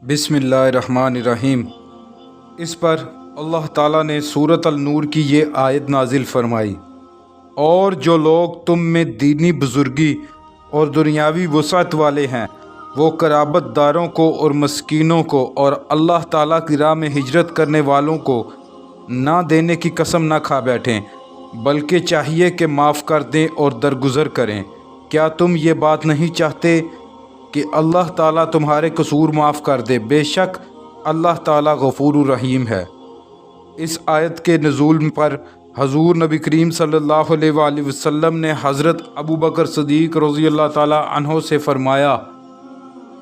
बिस्मिल्लाहिर्रहमानिर्रहीम। इस पर अल्लाह ताला ने सूरत अल-नूर की ये आयत नाजिल फरमाई, और जो लोग तुम में दीनी बुज़ुर्गी और दुनियावी वसअत वाले हैं, वो क़राबतदारों को और मस्कीनों को और अल्लाह ताला की राह में हिजरत करने वालों को ना देने की कसम ना खा बैठें, बल्कि चाहिए कि माफ़ कर दें और दरगुज़र करें। क्या तुम ये बात नहीं चाहते कि अल्लाह ताला तुम्हारे कसूर माफ़ कर दे? बेशक अल्लाह ताला गफ़ूरुर रहीम है। इस आयत के नुज़ूल पर हज़ूर नबी करीम सल्लल्लाहु अलैहि वसल्लम ने हज़रत अबू बकर सिद्दीक़ रज़ियल्लाहु ताला अन्हो से फ़रमाया,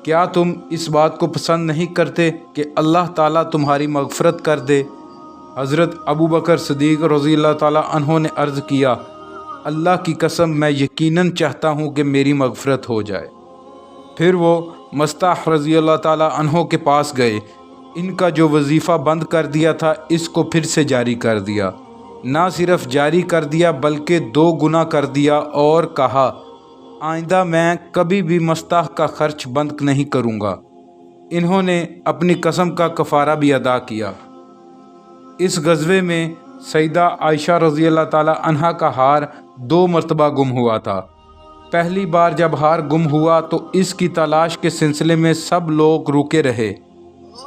क्या तुम इस बात को पसंद नहीं करते कि अल्लाह ताला तुम्हारी मग़फ़रत कर दे? हज़रत अबू बकर सिद्दीक़ रज़ियल्लाहु ताला अन्हो ने अर्ज़ किया, अल्लाह की कसम मैं यकीनन चाहता हूँ कि मेरी मग़फ़रत हो जाए। फिर वो मस्ताह रज़ियल्लाहु ताला अन्हो के पास गए। इनका जो वजीफ़ा बंद कर दिया था, इसको फिर से जारी कर दिया। ना सिर्फ जारी कर दिया बल्कि 2 गुना कर दिया और कहा, आइंदा मैं कभी भी मस्ताह का खर्च बंद नहीं करूँगा। इन्होंने अपनी कसम का कफ़ारा भी अदा किया। इस गज़वे में सैयदा आयशा रज़ियल्लाहु ताला अन्हा का हार 2 मरतबा गुम हुआ था। पहली बार जब हार गुम हुआ तो इसकी तलाश के सिलसिले में सब लोग रुके रहे।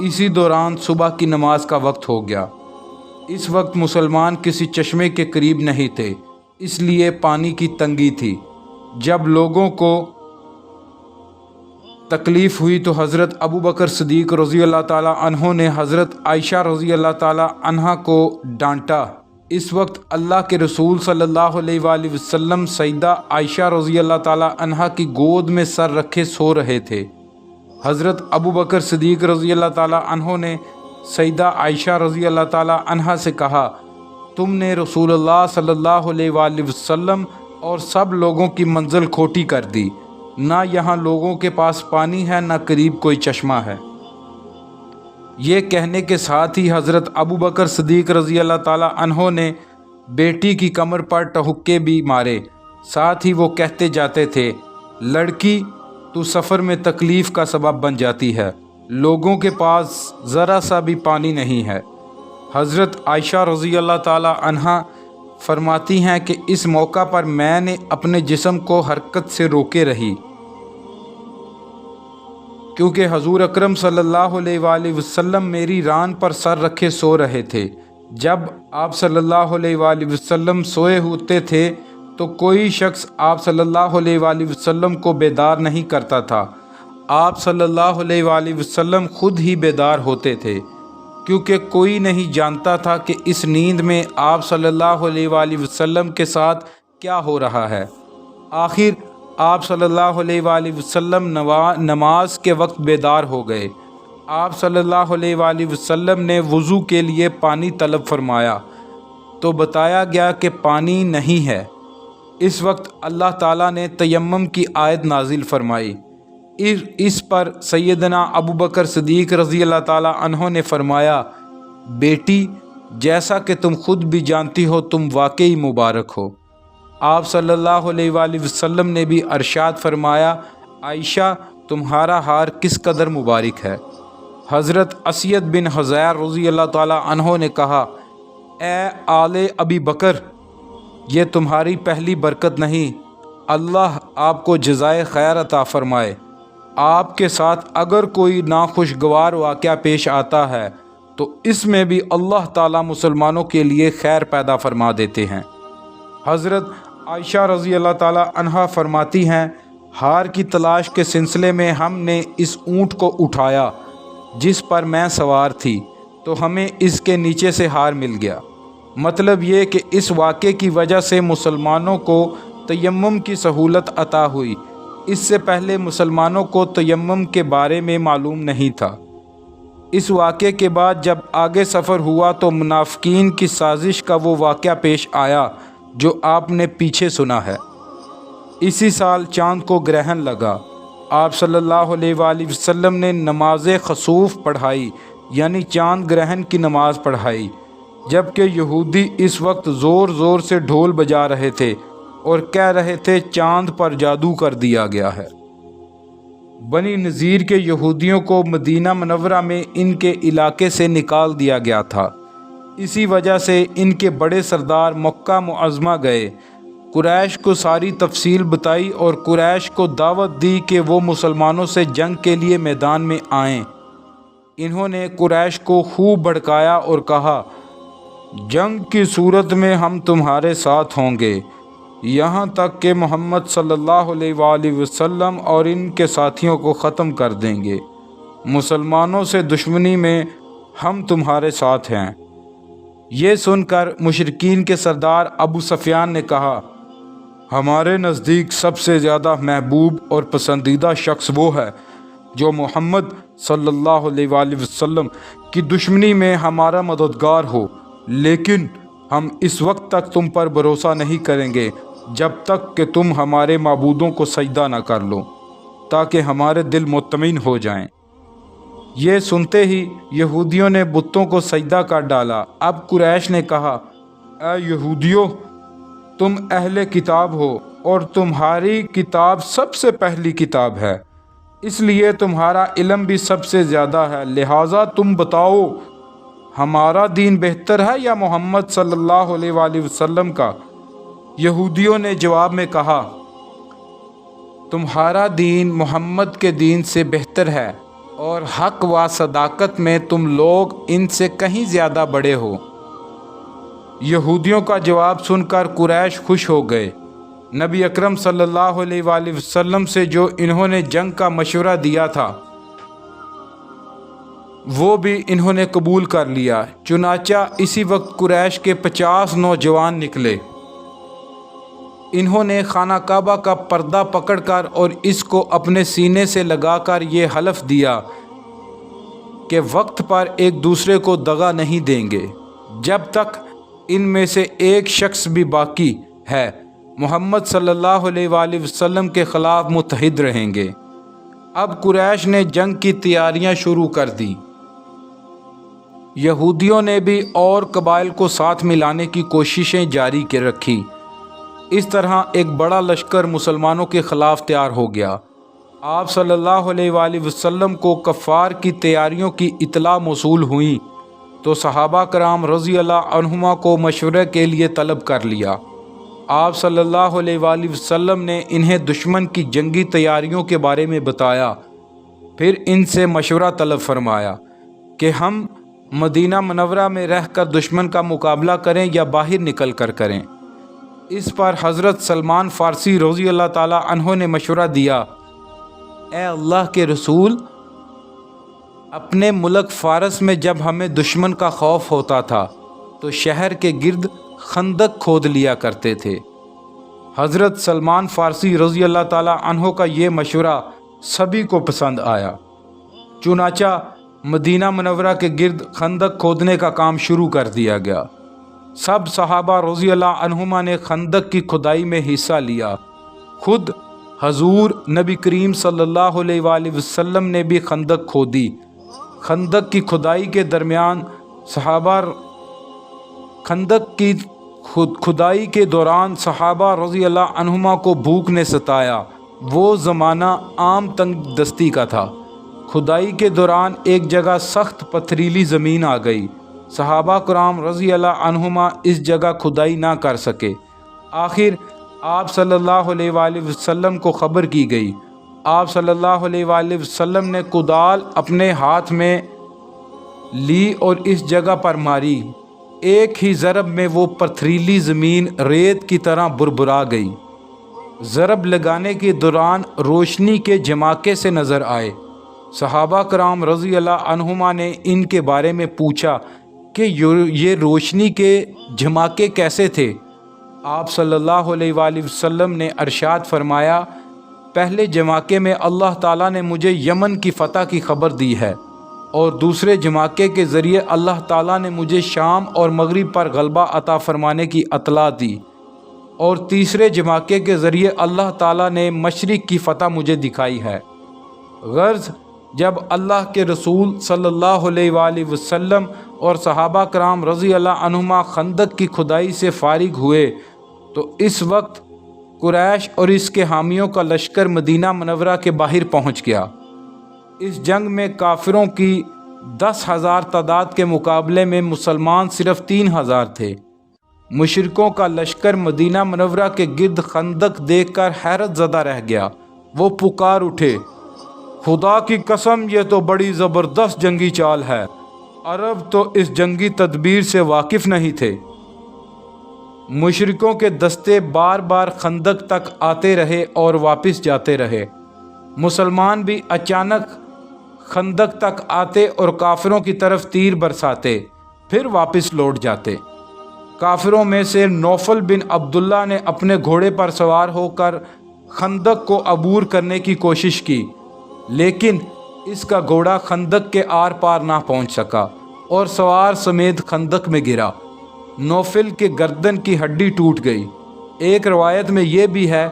इसी दौरान सुबह की नमाज का वक्त हो गया। इस वक्त मुसलमान किसी चश्मे के करीब नहीं थे, इसलिए पानी की तंगी थी। जब लोगों को तकलीफ़ हुई तो हज़रत अबू बकर सिद्दीक़ रज़ियल्लाहु ताला अन्हो ने हज़रत आयशा रज़ियल्लाहु ताला अन्हा को डांटा। इस वक्त अल्लाह के रसूल सल्लल्लाहु अलैहि वसल्लम सैयदा आयशा रज़ियल्लाहु ताला अन्हा की गोद में सर रखे सो रहे थे। हज़रत अबू बकर सिद्दीक़ रज़ियल्लाहु ताला अन्हो ने सैयदा आयशा रज़ियल्लाहु ताला अन्हा से कहा, तुमने रसूलुल्लाह सल्लल्लाहु अलैहि वसल्लम और सब लोगों की मंजिल खोटी कर दी। ना यहाँ लोगों के पास पानी है, ना करीब कोई चश्मा है। ये कहने के साथ ही हज़रत अबू बकर सिद्दीक़ रज़ियल्लाहु ताला अन्हो ने बेटी की कमर पर टहुक्के भी मारे। साथ ही वो कहते जाते थे, लड़की तू सफ़र में तकलीफ़ का सबब बन जाती है, लोगों के पास ज़रा सा भी पानी नहीं है। हज़रत आयशा रज़ियल्लाहु ताला अन्हा फरमाती हैं कि इस मौका पर मैंने अपने जिस्म को हरकत से रोके रही, क्योंकि हजूर अकरम सल्लल्लाहु अलैहि वसल्लम मेरी रान पर सर रखे सो रहे थे। जब आप सल्लल्लाहु अलैहि वसल्लम सोए होते थे तो कोई शख्स आप सल्लल्लाहु अलैहि वसल्लम को बेदार नहीं करता था। आप सल्लल्लाहु अलैहि वसल्लम खुद ही बेदार होते थे, क्योंकि कोई नहीं जानता था कि इस नींद में आप सल्लल्लाहु अलैहि वसल्लम के साथ क्या हो रहा है। आखिर आप सल्लल्लाहु अलैहि वसल्लम नमाज के वक्त बेदार हो गए। आप सल्लल्लाहु अलैहि वसल्लम ने वज़ू के लिए पानी तलब फरमाया तो बताया गया कि पानी नहीं है। इस वक्त अल्लाह ताला ने तयम्मुम की आयत नाजिल फरमाई। इस पर सैयदना अबू बकर सिद्दीक़ रज़ियल्लाहु ताला अन्हो ने फरमाया, बेटी जैसा कि तुम खुद भी जानती हो, तुम वाकई मुबारक हो। आप सल्लल्लाहु अलैहि वसल्लम ने भी अरशाद फरमाया, आयशा तुम्हारा हार किस कदर मुबारक है। हज़रत असयद बिन हुज़ैर रज़ियल्लाहु ताला अन्हो ने कहा, ए आले अबी बकर, ये तुम्हारी पहली बरकत नहीं, अल्लाह आपको जज़ाए खैर अता फ़रमाए। आपके साथ अगर कोई नाखुशगवार वाक़या पेश आता है तो इसमें भी अल्लाह ताला मुसलमानों के लिए खैर पैदा फरमा देते हैं। हज़रत आयशा रज़ियल्लाहु ताला अन्हा फरमाती हैं, हार की तलाश के सिलसिले में हमने इस ऊँट को उठाया जिस पर मैं सवार थी, तो हमें इसके नीचे से हार मिल गया। मतलब ये कि इस वाक़े की वजह से मुसलमानों को तयम्मुम की सहूलत अता हुई। इससे पहले मुसलमानों को तयम्मुम के बारे में मालूम नहीं था। इस वाक़े के बाद जब आगे सफ़र हुआ तो मुनाफ़िकीन की साजिश का वो वाक़या पेश आया जो आपने पीछे सुना है। इसी साल चाँद को ग्रहण लगा। आप सल्लल्लाहु अलैहि वसल्लम ने नमाज खसूफ़ पढ़ाई, यानी चाँद ग्रहण की नमाज़ पढ़ाई, जबकि यहूदी इस वक्त ज़ोर ज़ोर से ढोल बजा रहे थे और कह रहे थे चाँद पर जादू कर दिया गया है। بنی نذیر کے یہودیوں کو مدینہ منورہ میں ان کے علاقے سے نکال دیا گیا تھا۔ اسی وجہ سے ان کے بڑے سردار مکہ معظمہ گئے، قریش کو ساری تفصیل بتائی اور قریش کو دعوت دی کہ وہ مسلمانوں سے جنگ کے لیے میدان میں آئیں۔ انہوں نے قریش کو خوب بھڑکایا اور کہا، جنگ کی صورت میں ہم تمہارے ساتھ ہوں گے، یہاں تک کہ محمد صلی اللہ علیہ وآلہ وسلم اور ان کے ساتھیوں کو ختم کر دیں گے۔ مسلمانوں سے دشمنی میں ہم تمہارے ساتھ ہیں۔ یہ سن کر مشرکین کے سردار ابو سفیان نے کہا، ہمارے نزدیک سب سے زیادہ محبوب اور پسندیدہ شخص وہ ہے جو محمد صلی اللہ علیہ وآلہ وسلم کی دشمنی میں ہمارا مددگار ہو، لیکن ہم اس وقت تک تم پر بھروسہ نہیں کریں گے جب تک کہ تم ہمارے معبودوں کو سجدہ نہ کر لو، تاکہ ہمارے دل مطمئن ہو جائیں۔ یہ سنتے ہی یہودیوں نے بتوں کو سجدہ کر ڈالا۔ اب قریش نے کہا، اے یہودیوں، تم اہل کتاب ہو اور تمہاری کتاب سب سے پہلی کتاب ہے، اس لیے تمہارا علم بھی سب سے زیادہ ہے، لہٰذا تم بتاؤ ہمارا دین بہتر ہے یا محمد صلی اللہ علیہ وآلہ وسلم کا؟ یہودیوں نے جواب میں کہا، تمہارا دین محمد کے دین سے بہتر ہے اور حق و صداقت میں تم لوگ ان سے کہیں زیادہ بڑے ہو۔ یہودیوں کا جواب سن کر قریش خوش ہو گئے۔ نبی اکرم صلی اللہ علیہ وآلہ وسلم سے جو انہوں نے جنگ کا مشورہ دیا تھا وہ بھی انہوں نے قبول کر لیا۔ چنانچہ اسی وقت قریش کے 50 نوجوان نکلے۔ انہوں نے خانہ کعبہ کا پردہ پکڑ کر اور اس کو اپنے سینے سے لگا کر یہ حلف دیا کہ وقت پر ایک دوسرے کو دغا نہیں دیں گے جب تک ان میں سے ایک شخص بھی باقی ہے محمد صلی اللہ علیہ وآلہ وسلم کے خلاف متحد رہیں گے۔ اب قریش نے جنگ کی تیاریاں شروع کر دی۔ یہودیوں نے بھی اور قبائل کو ساتھ ملانے کی کوششیں جاری رکھی۔ اس طرح ایک بڑا لشکر مسلمانوں کے خلاف تیار ہو گیا۔ آپ صلی اللہ علیہ وآلہ وسلم کو کفار کی تیاریوں کی اطلاع موصول ہوئی تو صحابہ کرام رضی اللہ عنہما کو مشورے کے لیے طلب کر لیا۔ آپ صلی اللہ علیہ وآلہ وسلم نے انہیں دشمن کی جنگی تیاریوں کے بارے میں بتایا، پھر ان سے مشورہ طلب فرمایا کہ ہم مدینہ منورہ میں رہ کر دشمن کا مقابلہ کریں یا باہر نکل کر کریں۔ اس پر حضرت سلمان فارسی رضی اللہ تعالی عنہ نے مشورہ دیا، اے اللہ کے رسول، اپنے ملک فارس میں جب ہمیں دشمن کا خوف ہوتا تھا تو شہر کے گرد خندق کھود لیا کرتے تھے۔ حضرت سلمان فارسی رضی اللہ تعالی عنہ کا یہ مشورہ سبھی کو پسند آیا۔ چنانچہ مدینہ منورہ کے گرد خندق کھودنے کا کام شروع کر دیا گیا۔ سب صحابہ رضی اللہ عنہما نے خندق کی کھدائی میں حصہ لیا۔ خود حضور نبی کریم صلی اللہ علیہ وآلہ وسلم نے بھی خندق کھودی۔ خندق کی کھدائی کے درمیان کھدائی کے دوران صحابہ رضی اللہ عنہما کو بھوک نے ستایا۔ وہ زمانہ عام تنگ دستی کا تھا۔ کھدائی کے دوران ایک جگہ سخت پتھریلی زمین آ گئی۔ صحابہ کرام رضی اللہ عنہما اس جگہ کھدائی نہ کر سکے۔ آخر آپ صلی اللہ علیہ وآلہ وسلم کو خبر کی گئی۔ آپ صلی اللہ علیہ وآلہ وسلم نے کدال اپنے ہاتھ میں لی اور اس جگہ پر ماری۔ ایک ہی ضرب میں وہ پتھریلی زمین ریت کی طرح بھربھرا گئی۔ ضرب لگانے کے دوران روشنی کے جھماکے سے نظر آئے۔ صحابہ کرام رضی اللہ عنہما نے ان کے بارے میں پوچھا کہ یہ روشنی کے جھماکے کیسے تھے؟ آپ صلی اللہ علیہ وآلہ وسلم نے ارشاد فرمایا، پہلے جھماکے میں اللہ تعالیٰ نے مجھے یمن کی فتح کی خبر دی ہے، اور دوسرے جھماکے کے ذریعے اللہ تعالیٰ نے مجھے شام اور مغرب پر غلبہ عطا فرمانے کی اطلاع دی، اور تیسرے جھماکے کے ذریعے اللہ تعالیٰ نے مشرق کی فتح مجھے دکھائی ہے۔ غرض جب اللہ کے رسول صلی اللہ علیہ وآلہ وسلم اور صحابہ کرام رضی اللہ عنہما خندق کی کھدائی سے فارغ ہوئے تو اس وقت قریش اور اس کے حامیوں کا لشکر مدینہ منورہ کے باہر پہنچ گیا۔ इस जंग में काफिरों की 10,000 तादाद के मुकाबले में मुसलमान सिर्फ 3,000 थे। मुशरिकों का लश्कर मदीना मनव्वरा के गिर्द खंदक देखकर हैरत ज़दा रह गया। वो पुकार उठे, खुदा की कसम, ये तो बड़ी ज़बरदस्त जंगी चाल है। अरब तो इस जंगी तदबीर से वाकिफ़ नहीं थे। मुशरिकों के दस्ते बार बार खंदक तक आते रहे और वापस जाते रहे। मुसलमान भी अचानक खंदक तक आते और काफिरों की तरफ तीर बरसाते, फिर वापस लौट जाते। काफिरों में से नौफल बिन अब्दुल्ला ने अपने घोड़े पर सवार होकर खंदक को अबूर करने की कोशिश की, लेकिन इसका घोड़ा खंदक के आर पार ना पहुंच सका और सवार समेत खंदक में गिरा। नौफल के गर्दन की हड्डी टूट गई। एक रवायत में यह भी है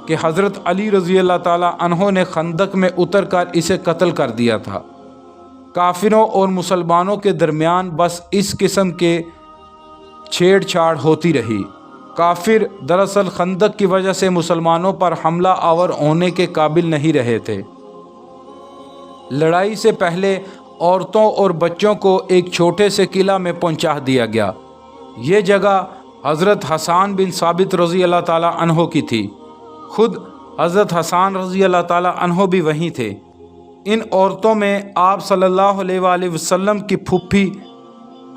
कि हज़रत अली रज़ी अल्लाह ताला अन्हो ने खंदक में उतर कर इसे कत्ल कर दिया था। काफिरों और मुसलमानों के दरमियान बस इस किस्म के छेड़छाड़ होती रही। काफिर दरअसल खंदक की वजह से मुसलमानों पर हमला आवर होने के काबिल नहीं रहे थे। लड़ाई से पहले औरतों और बच्चों को एक छोटे से किला में पहुंचा दिया गया। ये जगह हज़रत हसन बिन साबित रज़ी अल्लाह ताला अन्हो की थी। खुद हज़रत हसन रज़ी अल्लाह ताला अन्हो भी वहीं थे। इन औरतों में आप सल्लल्लाहु अलैहि वसल्लम की फूफी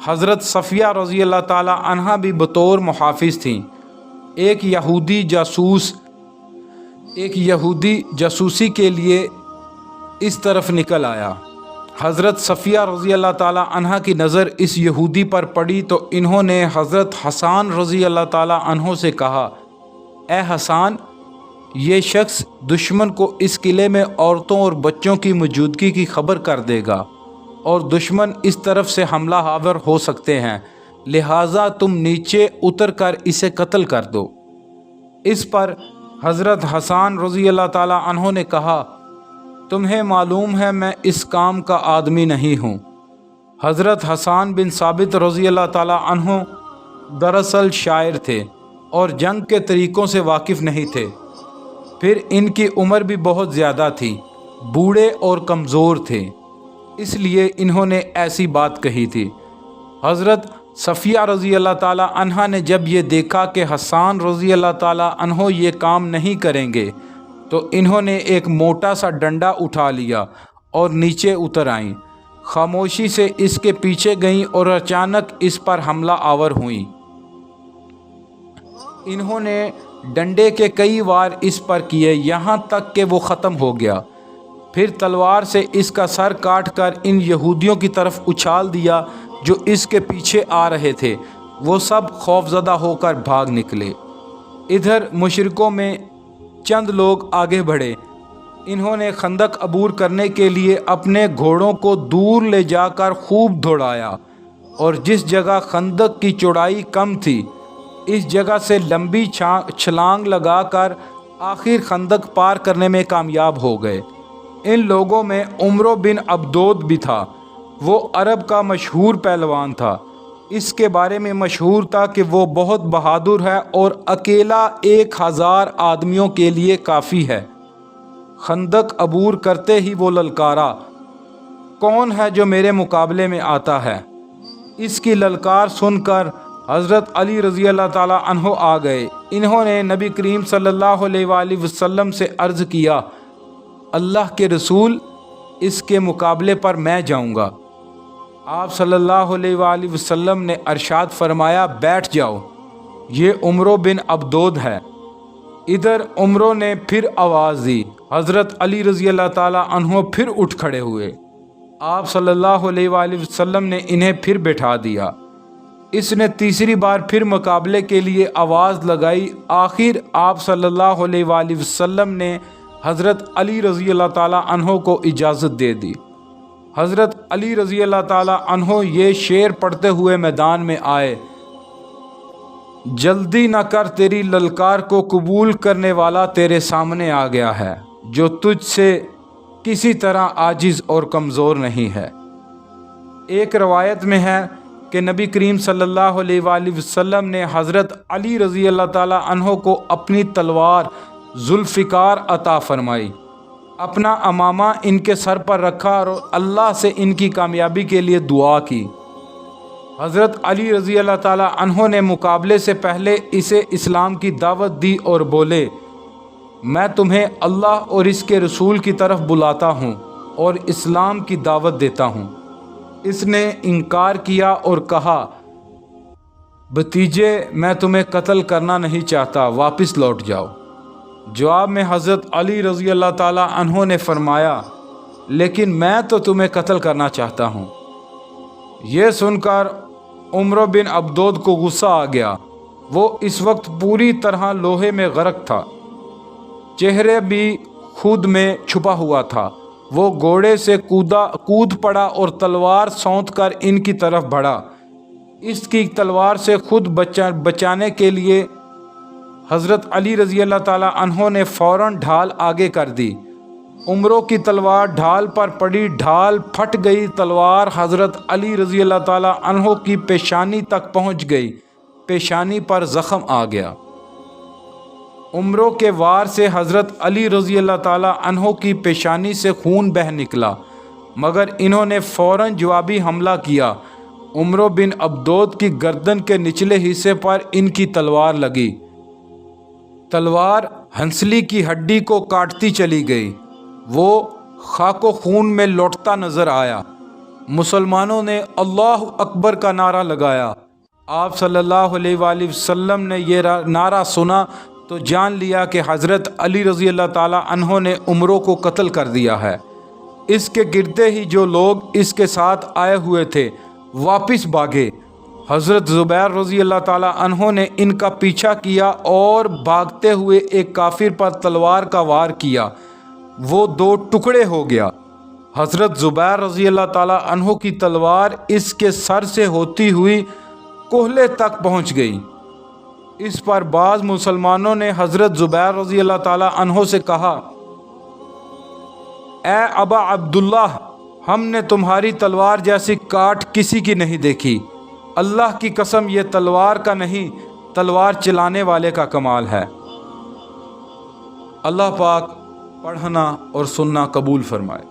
हज़रत सफ़िया रज़ी अल्लाह ताला अन्हा भी बतौर मुहाफ़िज़ थीं। एक यहूदी जासूसी के लिए इस तरफ निकल आया। हज़रत सफ़िया रज़ी अल्लाह ताला अन्हा की नज़र इस यहूदी पर पड़ी तो इन्होंने हज़रत हसन रज़ी अल्लाह ताला अन्हो से कहा, ए हसन, ये शख्स दुश्मन को इस किले में औरतों और बच्चों की मौजूदगी की खबर कर देगा और दुश्मन इस तरफ से हमला हावर हो सकते हैं, लिहाजा तुम नीचे उतर कर इसे कत्ल कर दो। इस पर हज़रत हसन रज़ी अल्लाह ताला अन्हो ने कहा, तुम्हें मालूम है मैं इस काम का आदमी नहीं हूँ। हज़रत हसन बिन साबित रज़ी अल्लाह ताला अन्हो दरअसल शायर थे और जंग के तरीक़ों से वाकिफ़ नहीं थे। फिर इनकी उम्र भी बहुत ज़्यादा थी, बूढ़े और कमज़ोर थे, इसलिए इन्होंने ऐसी बात कही थी। हज़रत सफ़िया रज़ी अल्लाह ताला अन्हा ने जब ये देखा कि हसन रज़ी अल्लाह ताला अन्हो ये काम नहीं करेंगे तो इन्होंने एक मोटा सा डंडा उठा लिया और नीचे उतर आईं। खामोशी से इसके पीछे गईं और अचानक इस पर हमला आवर हुईं। इन्होंने डंडे के कई वार इस पर किए, यहाँ तक कि वो ख़त्म हो गया। फिर तलवार से इसका सर काट कर इन यहूदियों की तरफ उछाल दिया जो इसके पीछे आ रहे थे। वो सब खौफज़दा होकर भाग निकले। इधर मुशरिकों में चंद लोग आगे बढ़े। इन्होंने खंदक अबूर करने के लिए अपने घोड़ों को दूर ले जाकर खूब दौड़ाया और जिस जगह खंदक की चौड़ाई कम थी इस जगह से लंबी छलांग लगाकर आखिर खंदक पार करने में कामयाब हो गए। इन लोगों में उमरो बिन अब्दोद भी था। वो अरब का मशहूर पहलवान था। इसके बारे में मशहूर था कि वो बहुत बहादुर है और अकेला 1000 आदमियों के लिए काफ़ी है। खंदक अबूर करते ही वो ललकारा, कौन है जो मेरे मुकाबले में आता है? इसकी ललकार सुनकर हज़रत अली रज़ी अल्लाह ताला अन्हो आ गए। इन्होंने नबी करीम सल्लल्लाहु अलैहि वसल्लम से अर्ज़ किया, अल्लाह के रसूल, इसके मुकाबले पर मैं जाऊंगा। आप सल्लल्लाहु अलैहि वसल्लम ने अरशाद फरमाया, बैठ जाओ, ये उमरो बिन अब्दोद है। इधर उमरो ने फिर आवाज़ दी। हज़रत अली रज़ी अल्लाह ताला अन्हो फिर उठ खड़े हुए। आप सल्लल्लाहु अलैहि वसल्लम ने इन्हें फिर बैठा दिया। इसने तीसरी बार फिर मुकाबले के लिए आवाज़ लगाई। आखिर आप सल्लल्लाहु अलैहि वसल्लम ने हज़रत अली रज़ी अल्लाह ताला अन्हो को इजाज़त दे दी। हज़रत अली रज़ी अल्लाह ताला अन्हो ये शेर पढ़ते हुए मैदान में आए, जल्दी न कर, तेरी ललकार को कबूल करने वाला तेरे सामने आ गया है, जो तुझसे किसी तरह आजिज़ और कमज़ोर नहीं है। एक रवायत में है कि नबी करीम सल्लल्लाहु अलैहि वसल्लम ने हज़रत अली रज़ी अल्लाह ताला अन्हो को अपनी तलवार जुल्फ़िकार अता फरमाई। اپنا امامہ ان کے سر پر رکھا اور اللہ سے ان کی کامیابی کے لیے دعا کی۔ حضرت علی رضی اللہ تعالیٰ عنہ نے مقابلے سے پہلے اسے اسلام کی دعوت دی اور بولے، میں تمہیں اللہ اور اس کے رسول کی طرف بلاتا ہوں اور اسلام کی دعوت دیتا ہوں۔ اس نے انکار کیا اور کہا، بھتیجے میں تمہیں قتل کرنا نہیں چاہتا، واپس لوٹ جاؤ۔ جواب میں حضرت علی رضی اللہ تعالیٰ عنہ نے فرمایا، لیکن میں تو تمہیں قتل کرنا چاہتا ہوں۔ یہ سن کر عمر بن عبدود کو غصہ آ گیا۔ وہ اس وقت پوری طرح لوہے میں غرق تھا، چہرے بھی خود میں چھپا ہوا تھا۔ وہ گھوڑے سے کود پڑا اور تلوار سونت کر ان کی طرف بڑھا۔ اس کی تلوار سے خود بچانے کے لیے حضرت علی رضی اللہ تعالیٰ عنہ نے فوراً ڈھال آگے کر دی۔ عمروں کی تلوار ڈھال پر پڑی، ڈھال پھٹ گئی، تلوار حضرت علی رضی اللہ تعالیٰ عنہ کی پیشانی تک پہنچ گئی، پیشانی پر زخم آ گیا۔ عمروں کے وار سے حضرت علی رضی اللہ تعالیٰ عنہ کی پیشانی سے خون بہہ نکلا، مگر انہوں نے فوراً جوابی حملہ کیا۔ عمر بن عبدود کی گردن کے نچلے حصے پر ان کی تلوار لگی۔ تلوار ہنسلی کی ہڈی کو کاٹتی چلی گئی۔ وہ خاک و خون میں لوٹتا نظر آیا۔ مسلمانوں نے اللہ اکبر کا نعرہ لگایا۔ آپ صلی اللہ علیہ وآلہ وسلم نے یہ نعرہ سنا تو جان لیا کہ حضرت علی رضی اللہ تعالیٰ عنہ نے عمروں کو قتل کر دیا ہے۔ اس کے گرتے ہی جو لوگ اس کے ساتھ آئے ہوئے تھے واپس بھاگے۔ حضرت زبیر رضی اللہ تعالیٰ عنہ نے ان کا پیچھا کیا اور بھاگتے ہوئے ایک کافر پر تلوار کا وار کیا، وہ دو ٹکڑے ہو گیا۔ حضرت زبیر رضی اللہ تعالیٰ عنہ کی تلوار اس کے سر سے ہوتی ہوئی کوہلے تک پہنچ گئی۔ اس پر بعض مسلمانوں نے حضرت زبیر رضی اللہ تعالیٰ عنہ سے کہا، اے ابا عبداللہ، ہم نے تمہاری تلوار جیسی کاٹ کسی کی نہیں دیکھی۔ اللہ کی قسم یہ تلوار کا نہیں، تلوار چلانے والے کا کمال ہے۔ اللہ پاک پڑھنا اور سننا قبول فرمائے۔